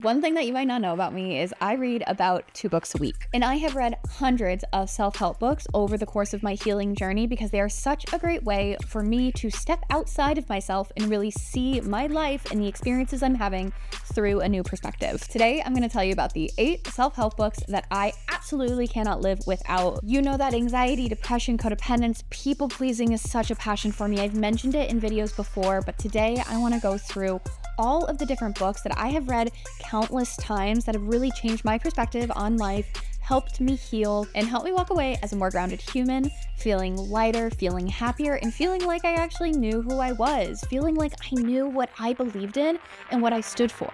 One thing that you might not know about me is I read about 2 books a week, and I have read hundreds of self-help books over the course of my healing journey because they are such a great way for me to step outside of myself and really see my life and the experiences I'm having through a new perspective. Today, I'm going to tell you about the 8 self-help books that I absolutely cannot live without. You know that anxiety, depression, codependence, people-pleasing is such a passion for me. I've mentioned it in videos before, but today I want to go through all of the different books that I have read countless times that have really changed my perspective on life, helped me heal, and helped me walk away as a more grounded human, feeling lighter, feeling happier, and feeling like I actually knew who I was, feeling like I knew what I believed in and what I stood for.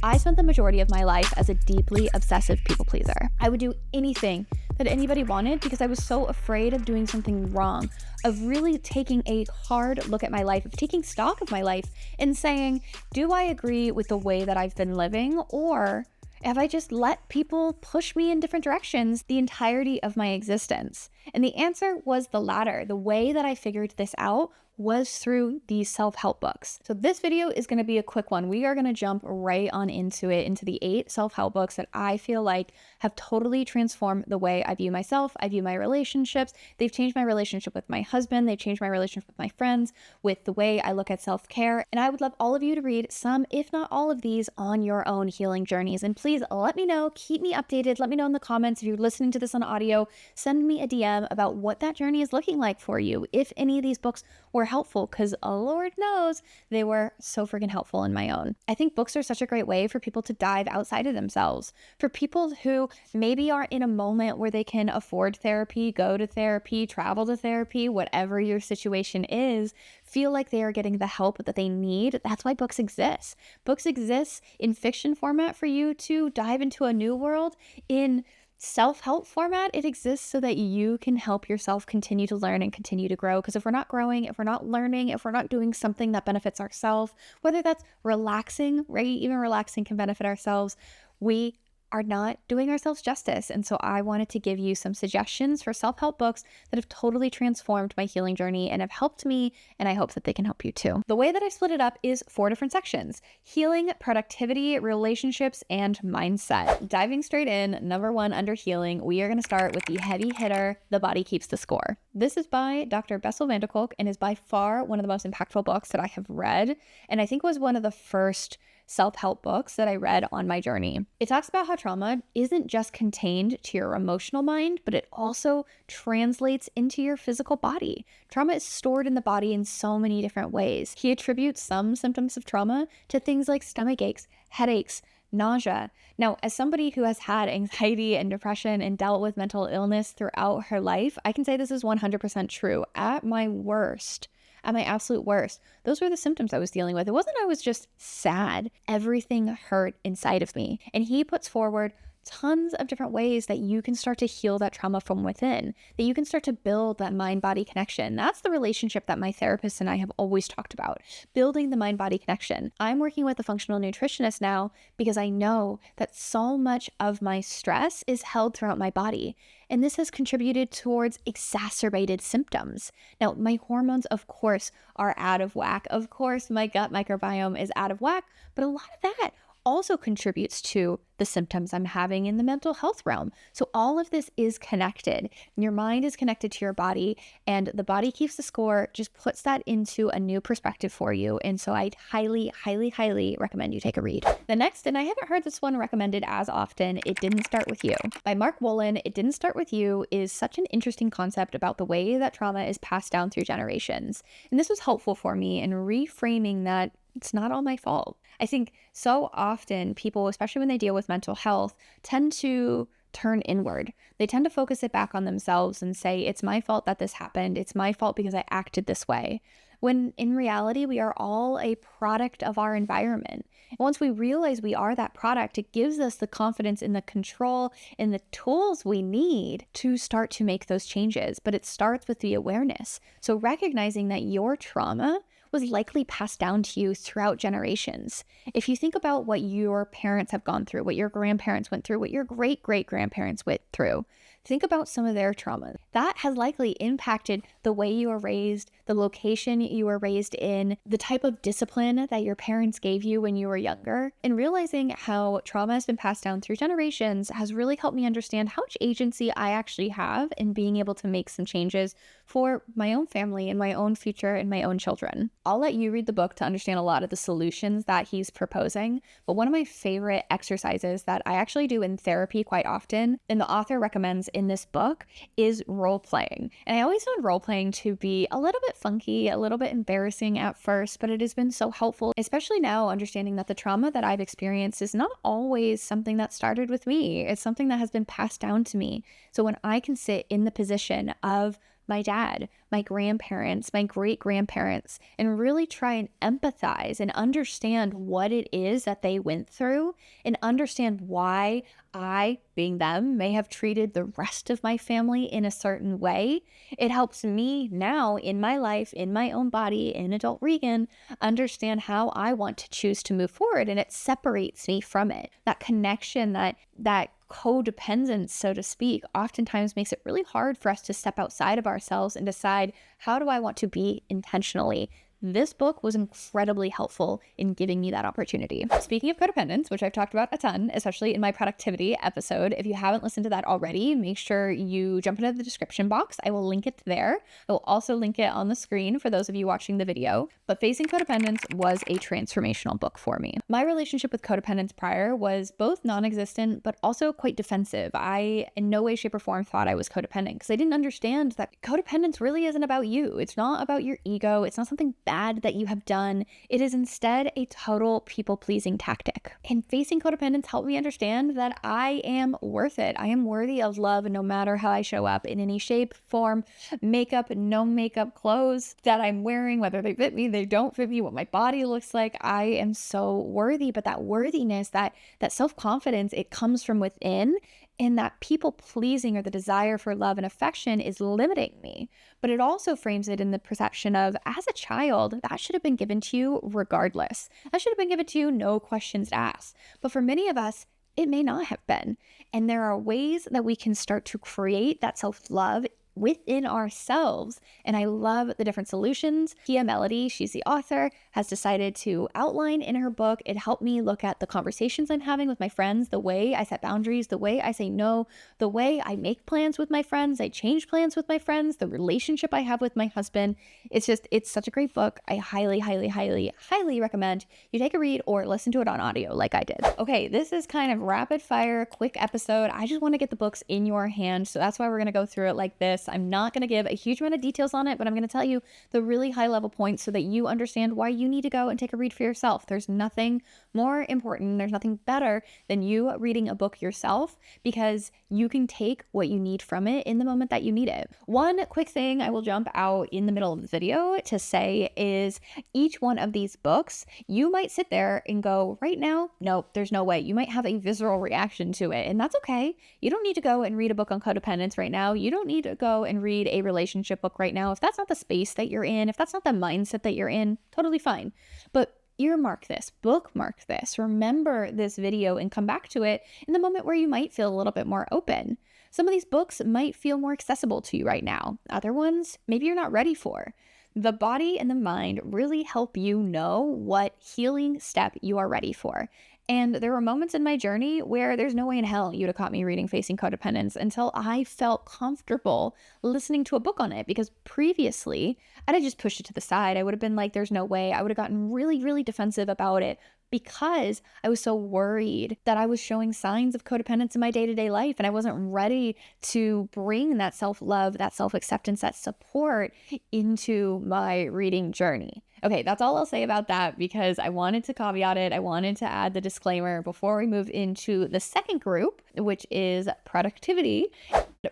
I spent the majority of my life as a deeply obsessive people pleaser. I would do anything that anybody wanted because I was so afraid of doing something wrong, of really taking a hard look at my life, of taking stock of my life and saying, do I agree with the way that I've been living, or have I just let people push me in different directions the entirety of my existence? And the answer was the latter. The way that I figured this out was through these self-help books. So this video is going to be a quick one. We are going to jump right on into it, into the 8 self-help books that I feel like have totally transformed the way I view myself, I view my relationships. They've changed my relationship with my husband. They've changed my relationship with my friends, with the way I look at self-care. And I would love all of you to read some, if not all of these, on your own healing journeys. And please let me know, keep me updated. Let me know in the comments if you're listening to this on audio. Send me a DM about what that journey is looking like for you, if any of these books were helpful, because Lord knows they were so freaking helpful in my own. I think books are such a great way for people to dive outside of themselves. For people who maybe are in a moment where they can afford therapy, go to therapy, travel to therapy, whatever your situation is, feel like they are getting the help that they need. That's why books exist. Books exist in fiction format for you to dive into a new world. In self-help format, it exists so that you can help yourself continue to learn and continue to grow. Because if we're not growing, if we're not learning, if we're not doing something that benefits ourselves, whether that's relaxing, right? Even relaxing can benefit ourselves. We are not doing ourselves justice. And so I wanted to give you some suggestions for self-help books that have totally transformed my healing journey and have helped me, and I hope that they can help you too. The way that I split it up is 4 different sections: healing, productivity, relationships, and mindset. Diving straight in, number 1 under healing, we are going to start with the heavy hitter, The Body Keeps the Score. This is by Dr. Bessel van der Kolk and is by far one of the most impactful books that I have read, and I think was one of the first self-help books that I read on my journey. It talks about how trauma isn't just contained to your emotional mind, but it also translates into your physical body. Trauma is stored in the body in so many different ways. He attributes some symptoms of trauma to things like stomach aches, headaches, nausea. Now, as somebody who has had anxiety and depression and dealt with mental illness throughout her life, I can say this is 100% true. At my worst, at my absolute worst, those were the symptoms I was dealing with. It wasn't I was just sad. Everything hurt inside of me. And he puts forward tons of different ways that you can start to heal that trauma from within, that you can start to build that mind-body connection. That's the relationship that my therapist and I have always talked about, building the mind-body connection. I'm working with a functional nutritionist now because I know that so much of my stress is held throughout my body. And this has contributed towards exacerbated symptoms. Now, my hormones, of course, are out of whack. Of course, my gut microbiome is out of whack, but a lot of that also contributes to the symptoms I'm having in the mental health realm. So all of this is connected. Your mind is connected to your body, and The Body Keeps the Score just puts that into a new perspective for you. And so I'd highly, highly, highly recommend you take a read. The next, and I haven't heard this one recommended as often, It Didn't Start With You by Mark Wolin. It Didn't Start With You is such an interesting concept about the way that trauma is passed down through generations. And this was helpful for me in reframing that it's not all my fault. I think so often people, especially when they deal with mental health, tend to turn inward. They tend to focus it back on themselves and say, it's my fault that this happened. It's my fault because I acted this way. When in reality, we are all a product of our environment. And once we realize we are that product, it gives us the confidence and the control and the tools we need to start to make those changes. But it starts with the awareness. So recognizing that your trauma was likely passed down to you throughout generations. If you think about what your parents have gone through, what your grandparents went through, what your great-great-grandparents went through, think about some of their traumas. That has likely impacted the way you were raised, the location you were raised in, the type of discipline that your parents gave you when you were younger. And realizing how trauma has been passed down through generations has really helped me understand how much agency I actually have in being able to make some changes for my own family and my own future and my own children. I'll let you read the book to understand a lot of the solutions that he's proposing, but one of my favorite exercises that I actually do in therapy quite often, and the author recommends in this book, is role playing. And I always found role playing to be a little bit funky, a little bit embarrassing at first, but it has been so helpful, especially now understanding that the trauma that I've experienced is not always something that started with me. It's something that has been passed down to me. So when I can sit in the position of my dad, my grandparents, my great grandparents, and really try and empathize and understand what it is that they went through and understand why I, being them, may have treated the rest of my family in a certain way. It helps me now in my life, in my own body, in adult Regan, understand how I want to choose to move forward. And it separates me from it. That connection, that codependence, so to speak, oftentimes makes it really hard for us to step outside of ourselves and decide, how do I want to be intentionally? This book was incredibly helpful in giving me that opportunity. Speaking of codependence, which I've talked about a ton, especially in my productivity episode, if you haven't listened to that already, make sure you jump into the description box. I will link it there. I will also link it on the screen for those of you watching the video. But Facing Codependence was a transformational book for me. My relationship with codependence prior was both non-existent, but also quite defensive. I, in no way, shape, or form, thought I was codependent because I didn't understand that codependence really isn't about you. It's not about your ego. It's not something bad that you have done. It is instead a total people-pleasing tactic. And Facing Codependence helped me understand that I am worth it. I am worthy of love no matter how I show up in any shape, form, makeup, no makeup, clothes that I'm wearing, whether they fit me, they don't fit me, what my body looks like. I am so worthy. But that worthiness, that self-confidence, it comes from within. And that people-pleasing, or the desire for love and affection, is limiting me. But it also frames it in the perception of, as a child, that should have been given to you regardless. That should have been given to you, no questions asked. But for many of us, it may not have been. And there are ways that we can start to create that self-love within ourselves. And I love the different solutions. Kia Melody, she's the author, has decided to outline in her book. It helped me look at the conversations I'm having with my friends, the way I set boundaries, the way I say no, the way I make plans with my friends, I change plans with my friends, the relationship I have with my husband. It's such a great book. I highly, highly, highly, highly recommend you take a read or listen to it on audio like I did. Okay, this is kind of rapid fire, quick episode. I just want to get the books in your hand. So that's why we're going to go through it like this. I'm not going to give a huge amount of details on it, but I'm going to tell you the really high level points so that you understand why you need to go and take a read for yourself. There's nothing more important, there's nothing better than you reading a book yourself, because you can take what you need from it in the moment that you need it. One quick thing I will jump out in the middle of the video to say is, each one of these books, you might sit there and go, right now, nope, there's no way. You might have a visceral reaction to it, and that's okay. You don't need to go and read a book on codependence right now. You don't need to go and read a relationship book right now. If that's not the space that you're in, if that's not the mindset that you're in, totally fine. But earmark this, bookmark this, remember this video, and come back to it in the moment where you might feel a little bit more open. Some of these books might feel more accessible to you right now. Other ones, maybe you're not ready for. The body and the mind really help you know what healing step you are ready for. And there were moments in my journey where there's no way in hell you'd have caught me reading Facing Codependence until I felt comfortable listening to a book on it, because previously I'd have just pushed it to the side. I would have been like, there's no way. I would have gotten really, really defensive about it because I was so worried that I was showing signs of codependence in my day-to-day life, and I wasn't ready to bring that self-love, that self-acceptance, that support into my reading journey. Okay, that's all I'll say about that, because I wanted to caveat it. I wanted to add the disclaimer before we move into the second group, which is productivity.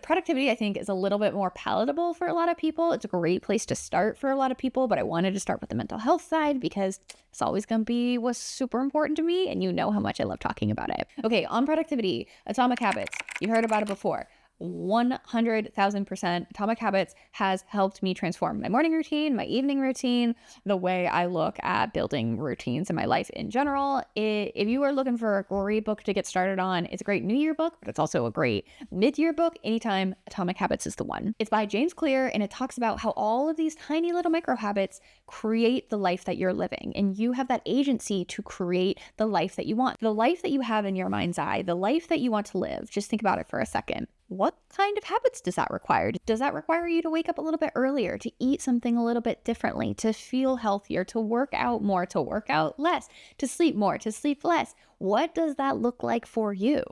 Productivity, I think, is a little bit more palatable for a lot of people. It's a great place to start for a lot of people, but I wanted to start with the mental health side because it's always going to be what's super important to me, and you know how much I love talking about it. Okay, on productivity, Atomic Habits. You've heard about it before. 100,000%. Atomic Habits has helped me transform my morning routine, my evening routine, the way I look at building routines in my life in general. If you are looking for a great book to get started on, it's a great New Year book, but it's also a great mid-year book. Anytime, Atomic Habits is the one. It's by James Clear, and it talks about how all of these tiny little micro habits create the life that you're living, and you have that agency to create the life that you want, the life that you have in your mind's eye, the life that you want to live. Just think about it for a second. What kind of habits does that require? Does that require you to wake up a little bit earlier, to eat something a little bit differently, to feel healthier, to work out more, to work out less, to sleep more, to sleep less? What does that look like for you?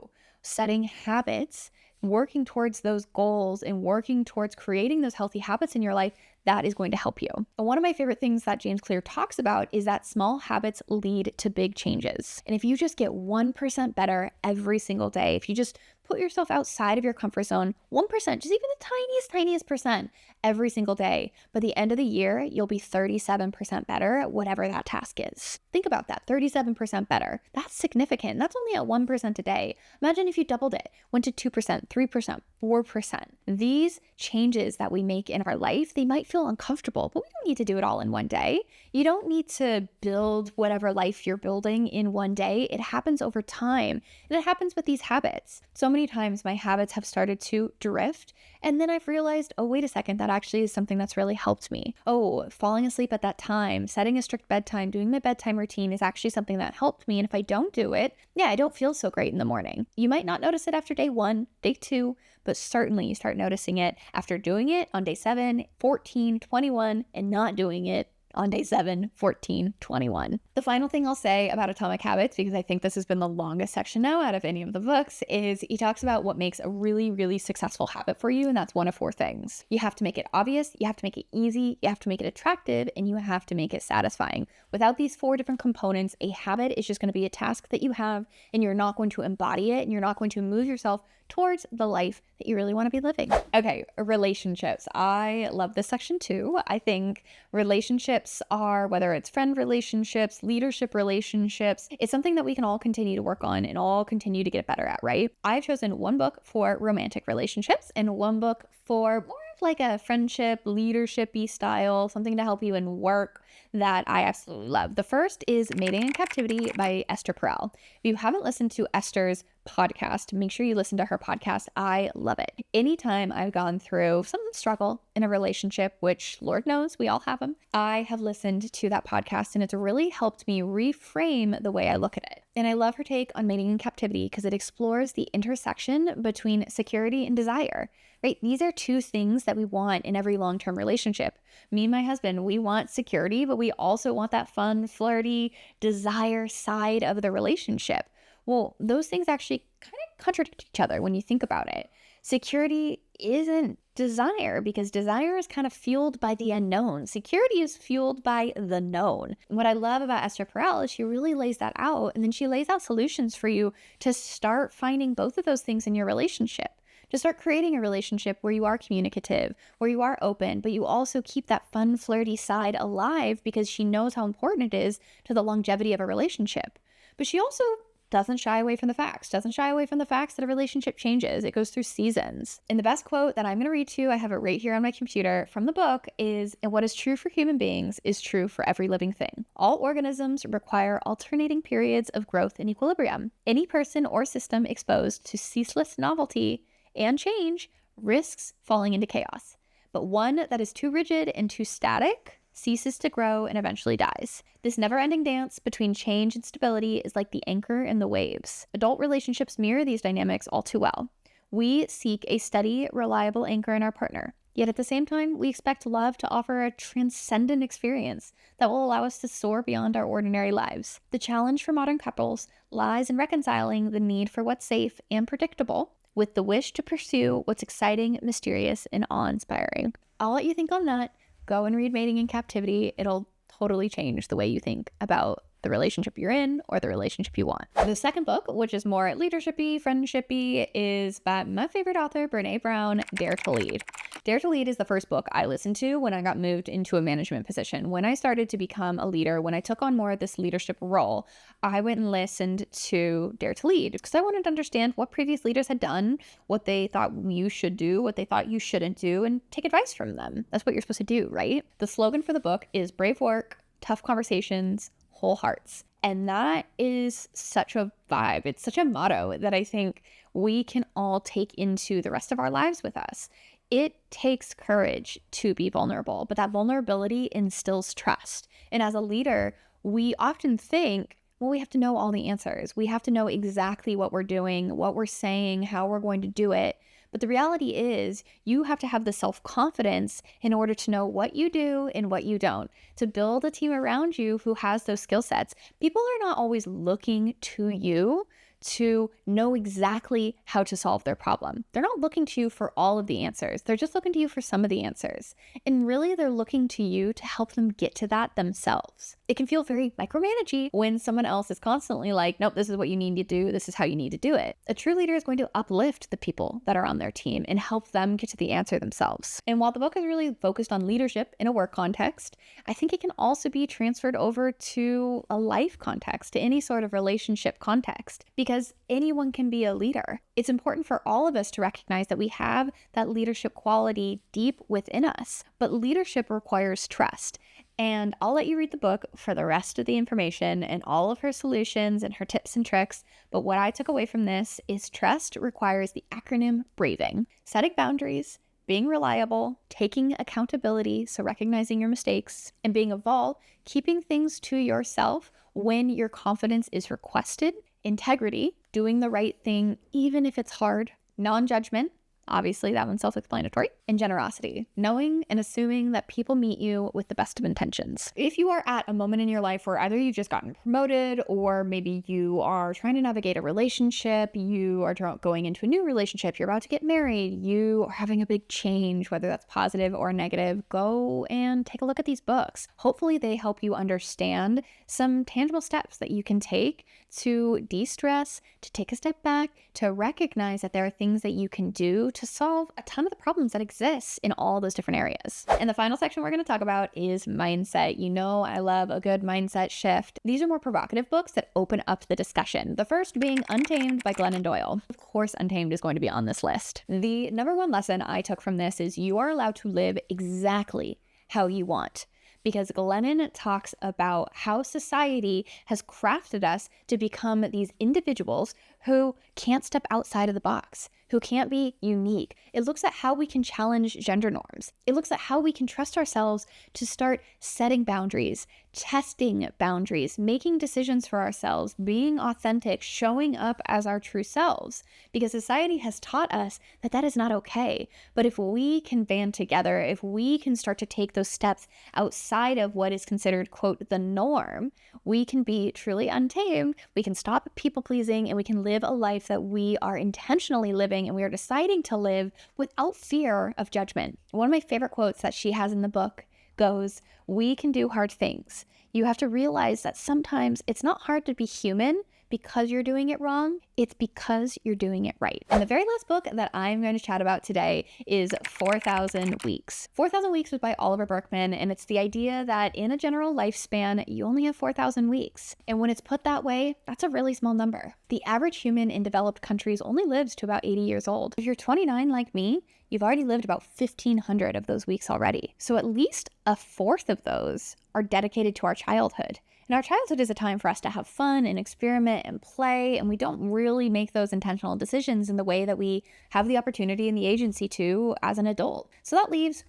Setting habits, working towards those goals, and working towards creating those healthy habits in your life, that is going to help you. And one of my favorite things that James Clear talks about is that small habits lead to big changes. And if you just get 1% better every single day, if you just put yourself outside of your comfort zone, 1%, just even the tiniest percent every single day, by the end of the year, you'll be 37% better at whatever that task is. Think about that, 37% better. That's significant. That's only at 1% a day. Imagine if you doubled it, went to 2%, 3%, 4%. These changes that we make in our life, they might feel uncomfortable, but we don't need to do it all in one day. You don't need to build whatever life you're building in one day. It happens over time, and it happens with these habits. So many times my habits have started to drift, and then I've realized, oh, wait a second, that actually is something that's really helped me. Oh, falling asleep at that time, setting a strict bedtime, doing my bedtime routine is actually something that helped me. And if I don't do it, I don't feel so great in the morning. You might not notice it after day 1, day 2, but certainly you start noticing it after doing it on day 7, 14, 21, and not doing it on day 7, 14, 21. The final thing I'll say about Atomic Habits, because I think this has been the longest section now out of any of the books, is he talks about what makes a really, really successful habit for you, and that's one of 4 things. You have to make it obvious, you have to make it easy, you have to make it attractive, and you have to make it satisfying. Without these 4 different components, a habit is just going to be a task that you have, and you're not going to embody it, and you're not going to move yourself towards the life that you really want to be living. Okay, relationships. I love this section too. I think relationships are, whether it's friend relationships, leadership relationships, it's something that we can all continue to work on and all continue to get better at, right? I've chosen one book for romantic relationships and one book for more of like a friendship, leadership-y style, something to help you in work that I absolutely love. The first is Mating in Captivity by Esther Perel. If you haven't listened to Esther's podcast, make sure you listen to her podcast. I love it. Anytime I've gone through some struggle in a relationship, which Lord knows we all have them, I have listened to that podcast, and it's really helped me reframe the way I look at it. And I love her take on mating in captivity because it explores the intersection between security and desire, right? These are 2 things that we want in every long-term relationship. Me and my husband, we want security, but we also want that fun, flirty, desire side of the relationship. Well, those things actually kind of contradict each other when you think about it. Security isn't desire because desire is kind of fueled by the unknown. Security is fueled by the known. What I love about Esther Perel is she really lays that out, and then she lays out solutions for you to start finding both of those things in your relationship. To start creating a relationship where you are communicative, where you are open, but you also keep that fun, flirty side alive because she knows how important it is to the longevity of a relationship. But she also doesn't shy away from the facts, that a relationship changes. It goes through seasons. And the best quote that I'm going to read to you, I have it right here on my computer from the book, is, "And what is true for human beings is true for every living thing. All organisms require alternating periods of growth and equilibrium. Any person or system exposed to ceaseless novelty and change risks falling into chaos. But one that is too rigid and too static ceases to grow and eventually dies. This never-ending dance between change and stability is like the anchor in the waves. Adult relationships mirror these dynamics all too well. We seek a steady, reliable anchor in our partner. Yet at the same time, we expect love to offer a transcendent experience that will allow us to soar beyond our ordinary lives. The challenge for modern couples lies in reconciling the need for what's safe and predictable with the wish to pursue what's exciting, mysterious, and awe-inspiring." I'll let you think on that. Go and read Mating in Captivity. It'll totally change the way you think about the relationship you're in or the relationship you want. The second book, which is more leadershipy, friendshipy, is by my favorite author, Brene Brown, Dare to Lead. Dare to Lead is the first book I listened to when I got moved into a management position. When I started to become a leader, when I took on more of this leadership role, I went and listened to Dare to Lead because I wanted to understand what previous leaders had done, what they thought you should do, what they thought you shouldn't do, and take advice from them. That's what you're supposed to do, right? The slogan for the book is brave work, tough conversations, whole hearts. And that is such a vibe. It's such a motto that I think we can all take into the rest of our lives with us. It takes courage to be vulnerable, but that vulnerability instills trust. And as a leader, we often think, well, we have to know all the answers. We have to know exactly what we're doing, what we're saying, how we're going to do it. But the reality is you have to have the self-confidence in order to know what you do and what you don't, to build a team around you who has those skill sets. People are not always looking to you to know exactly how to solve their problem. They're not looking to you for all of the answers. They're just looking to you for some of the answers. And really, they're looking to you to help them get to that themselves. It can feel very micromanagey when someone else is constantly like, nope, this is what you need to do. This is how you need to do it. A true leader is going to uplift the people that are on their team and help them get to the answer themselves. And while the book is really focused on leadership in a work context, I think it can also be transferred over to a life context, to any sort of relationship context, because anyone can be a leader. It's important for all of us to recognize that we have that leadership quality deep within us, but leadership requires trust. And I'll let you read the book for the rest of the information and all of her solutions and her tips and tricks. But what I took away from this is trust requires the acronym BRAVING: setting boundaries, being reliable, taking accountability, so recognizing your mistakes, and being evolved, keeping things to yourself when your confidence is requested, integrity, doing the right thing even if it's hard, non-judgment, obviously that one's self-explanatory, and generosity, knowing and assuming that people meet you with the best of intentions. If you are at a moment in your life where either you've just gotten promoted or maybe you are trying to navigate a relationship, you are going into a new relationship, you're about to get married, you are having a big change, whether that's positive or negative, go and take a look at these books. Hopefully they help you understand some tangible steps that you can take to de-stress, to take a step back, to recognize that there are things that you can do to solve a ton of the problems that exist in all those different areas. And the final section we're going to talk about is mindset. You know, I love a good mindset shift. These are more provocative books that open up the discussion. The first being Untamed by Glennon Doyle. Of course, Untamed is going to be on this list. The number one lesson I took from this is you are allowed to live exactly how you want, because Glennon talks about how society has crafted us to become these individuals who can't step outside of the box, who can't be unique. It looks at how we can challenge gender norms. It looks at how we can trust ourselves to start setting boundaries, testing boundaries, making decisions for ourselves, being authentic, showing up as our true selves, because society has taught us that that is not okay. But if we can band together, if we can start to take those steps outside of what is considered, quote, the norm, we can be truly untamed, we can stop people pleasing, and we can live a life that we are intentionally living and we are deciding to live without fear of judgment. One of my favorite quotes that she has in the book goes, "We can do hard things. You have to realize that sometimes it's not hard to be human because you're doing it wrong. It's because you're doing it right." And the very last book that I'm going to chat about today is 4,000 Weeks. 4,000 Weeks was by Oliver Burkeman, and it's the idea that in a general lifespan, you only have 4,000 weeks. And when it's put that way, that's a really small number. The average human in developed countries only lives to about 80 years old. If you're 29 like me, you've already lived about 1,500 of those weeks already. So at least a fourth of those are dedicated to our childhood. And our childhood is a time for us to have fun and experiment and play, and we don't really make those intentional decisions in the way that we have the opportunity and the agency to as an adult. So that leaves,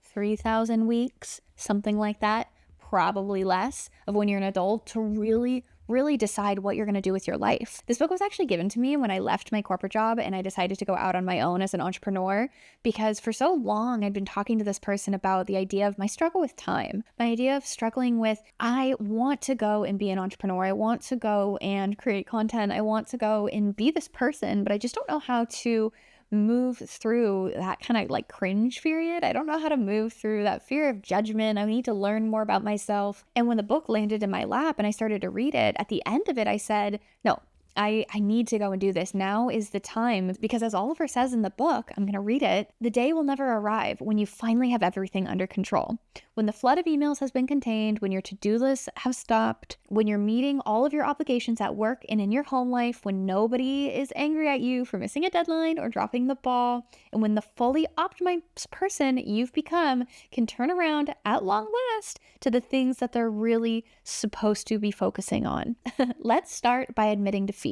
3,000 weeks, something like that, probably less, of when you're an adult to really decide what you're going to do with your life. This book was actually given to me when I left my corporate job and I decided to go out on my own as an entrepreneur, because for so long I'd been talking to this person about the idea of my struggle with time, my idea of struggling with, I want to go and be an entrepreneur. I want to go and create content. I want to go and be this person, but I just don't know how to move through that kind of like cringe period. I don't know how to move through that fear of judgment. I need to learn more about myself. And when the book landed in my lap and I started to read it, at the end of it, I said, no, I need to go and do this. Now is the time, because as Oliver says in the book, I'm going to read it, the day will never arrive when you finally have everything under control. When the flood of emails has been contained, when your to-do lists have stopped, when you're meeting all of your obligations at work and in your home life, when nobody is angry at you for missing a deadline or dropping the ball, and when the fully optimized person you've become can turn around at long last to the things that they're really supposed to be focusing on. Let's start by admitting defeat.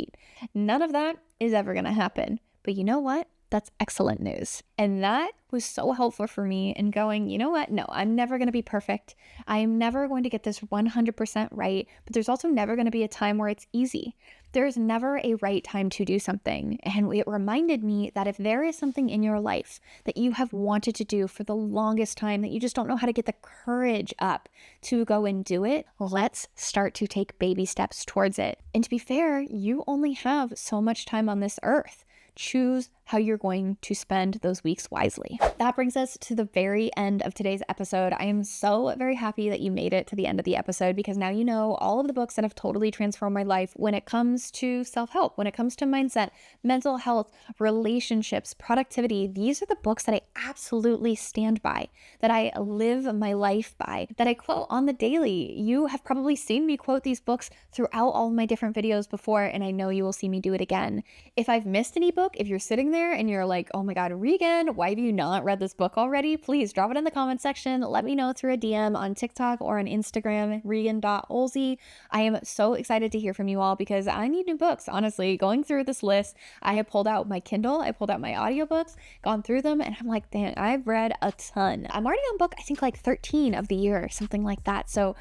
None of that is ever going to happen. But you know what? That's excellent news. And that was so helpful for me in going, you know what? No, I'm never going to be perfect. I am never going to get this 100% right. But there's also never going to be a time where it's easy. There is never a right time to do something. And it reminded me that if there is something in your life that you have wanted to do for the longest time, that you just don't know how to get the courage up to go and do it, let's start to take baby steps towards it. And to be fair, you only have so much time on this earth. Choose how you're going to spend those weeks wisely. That brings us to the very end of today's episode. I am so very happy that you made it to the end of the episode, because now you know all of the books that have totally transformed my life when it comes to self-help, when it comes to mindset, mental health, relationships, productivity. These are the books that I absolutely stand by, that I live my life by, that I quote on the daily. You have probably seen me quote these books throughout all of my different videos before, and I know you will see me do it again. If I've missed any book, if you're sitting there and you're like, oh my God, Regan, why have you not read this book already? Please drop it in the comment section. Let me know through a DM on TikTok or on Instagram, regan.olsey. I am so excited to hear from you all, because I need new books. Honestly, going through this list, I have pulled out my Kindle, I pulled out my audiobooks, gone through them, and I'm like, damn, I've read a ton. I'm already on book, I think like 13 of the year, something like that. So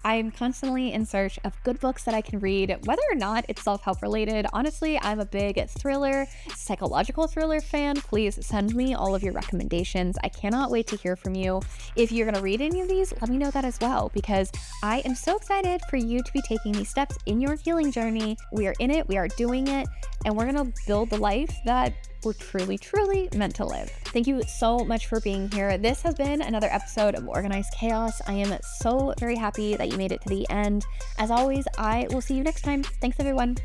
I'm constantly in search of good books that I can read, whether or not it's self-help related. Honestly, I'm a big thriller, psychological thriller fan. Please send me all of your recommendations. I cannot wait to hear from you. If you're going to read any of these, let me know that as well, because I am so excited for you to be taking these steps in your healing journey. We are in it, we are doing it, and we're going to build the life that we're truly, truly meant to live. Thank you so much for being here. This has been another episode of Organized Chaos. I am so very happy that you made it to the end. As always, I will see you next time. Thanks, everyone.